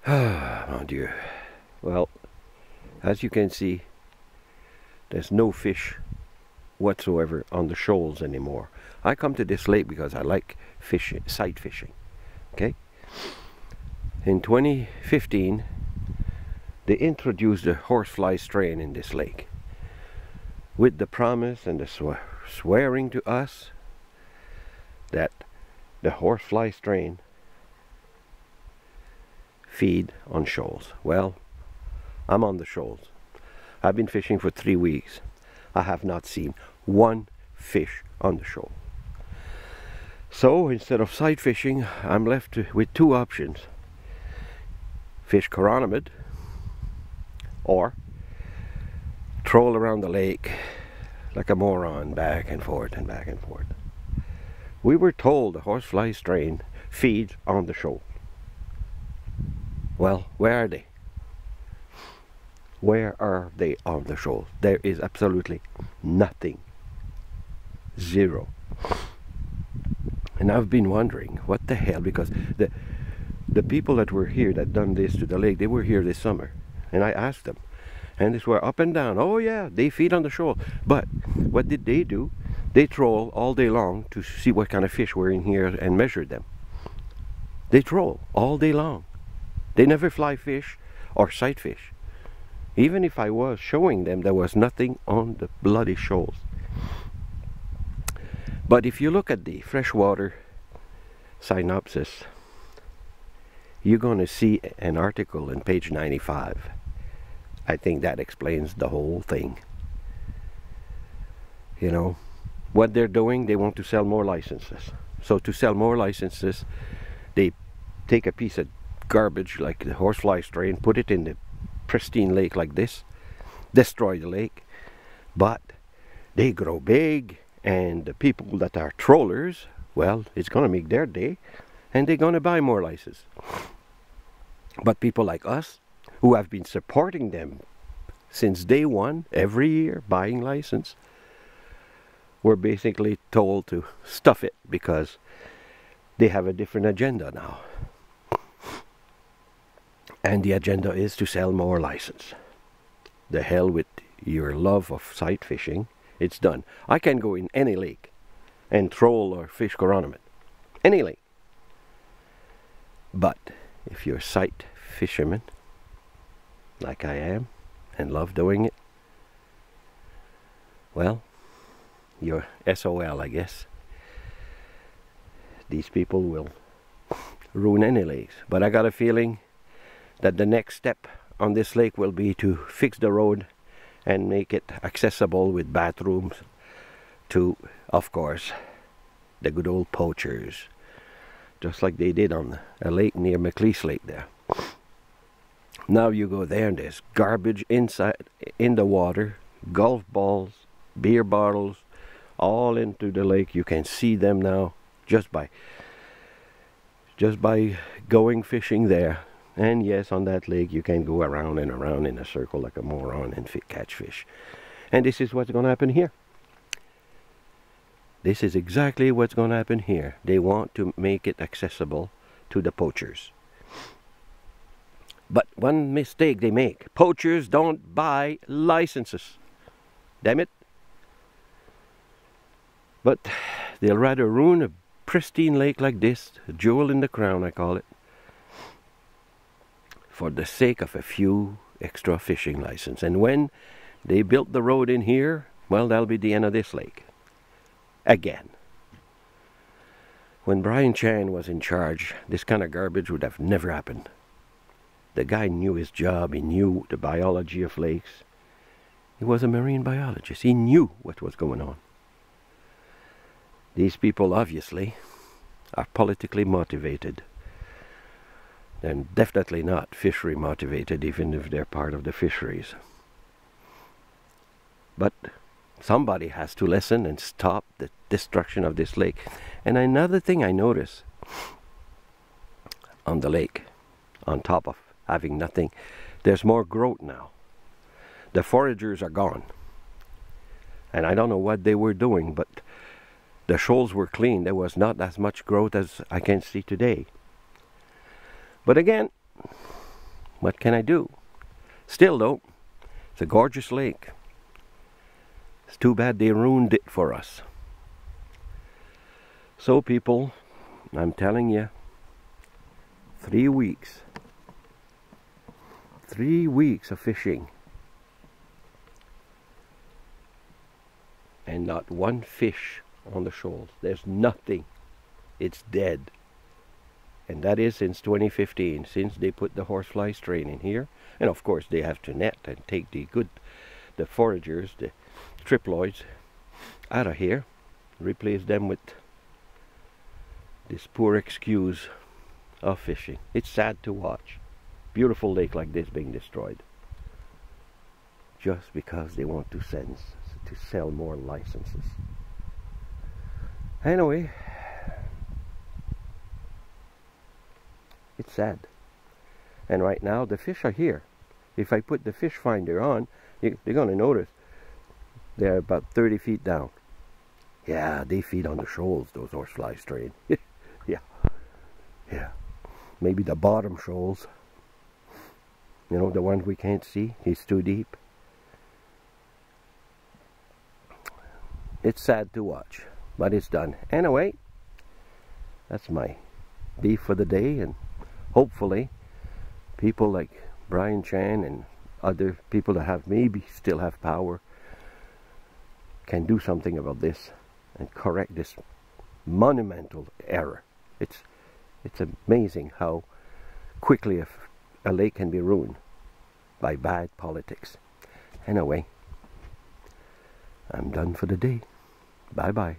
Mon Dieu. Well, as you can see, there's no fish whatsoever on the shoals anymore. I come to this lake because I like fishing, sight fishing. Okay? In 2015, they introduced the horsefly strain in this lake, with the promise and the swearing to us that the horsefly strain feed on shoals. Well, I'm on the shoals. I've been fishing for 3 weeks. I have not seen one fish on the shoal. So instead of sight fishing, I'm left with two options: fish chironomid or troll around the lake like a moron, back and forth and back and forth. We were told the horsefly strain feeds on the shoal. Well, where are they? Where are they on the shoal? There is absolutely nothing. Zero. And I've been wondering, what the hell, because the people that were here that done this to the lake, they were here this summer. And I asked them, and they were up and down. Oh yeah, they feed on the shoal. But what did they do? They troll all day long to see what kind of fish were in here and measure them. They troll all day long. They never fly fish or sight fish. Even if I was showing them, there was nothing on the bloody shoals. But if you look at the freshwater synopsis, you're going to see an article on page 95. I think that explains the whole thing. You know, what they're doing, they want to sell more licenses. So to sell more licenses, they take a piece of garbage like the horsefly strain, put it in the pristine lake like this, destroy the lake, but they grow big, and the people that are trollers, well, it's going to make their day, and they're going to buy more licenses. But people like us, who have been supporting them since day one, every year, buying license, we're basically told to stuff it because they have a different agenda now. And the agenda is to sell more license. The hell with your love of sight fishing. It's done. I can go in any lake and troll or fish chironomid. Any lake. But if you're a sight fisherman, like I am, and love doing it, well, you're SOL, I guess. These people will ruin any lakes. But I got a feeling that the next step on this lake will be to fix the road and make it accessible with bathrooms to, of course, the good old poachers, just like they did on a lake near McLeese Lake there. Now you go there and there's garbage inside in the water, golf balls, beer bottles, all into the lake. You can see them now just by going fishing there. And yes, on that lake you can go around and around in a circle like a moron and catch fish. And this is what's going to happen here. This is exactly what's going to happen here. They want to make it accessible to the poachers. But one mistake they make: poachers don't buy licenses. Damn it. But they'll rather ruin a pristine lake like this, a jewel in the crown I call it, for the sake of a few extra fishing licenses. And when they built the road in here, well, that'll be the end of this lake. Again. When Brian Chan was in charge, this kind of garbage would have never happened. The guy knew his job. He knew the biology of lakes. He was a marine biologist. He knew what was going on. These people obviously are politically motivated. They're definitely not fishery motivated, even if they're part of the fisheries. But somebody has to listen and stop the destruction of this lake. And another thing I notice on the lake, on top of having nothing, there's more growth now. The foragers are gone. And I don't know what they were doing, but the shoals were clean. There was not as much growth as I can see today. But again, what can I do? Still though, it's a gorgeous lake. It's too bad they ruined it for us. So people, I'm telling you, 3 weeks. 3 weeks of fishing. And not one fish on the shoals. There's nothing. It's dead. And that is since 2015, since they put the horsefly strain in here. And of course they have to net and take the foragers, the triploids, out of here. Replace them with this poor excuse of fishing. It's sad to watch. Beautiful lake like this being destroyed. Just because they want to sell more licenses. Anyway, it's sad. And right now the fish are here. If I put the fish finder on, they're going to notice they're about 30 feet down. Yeah, they feed on the shoals, those horsefly strain. Yeah. Yeah. Maybe the bottom shoals. You know, the ones we can't see. It's too deep. It's sad to watch, but it's done. Anyway, that's my beef for the day, and hopefully people like Brian Chan and other people that have maybe still have power can do something about this and correct this monumental error. It's amazing how quickly a lake can be ruined by bad politics. Anyway, I'm done for the day. Bye-bye.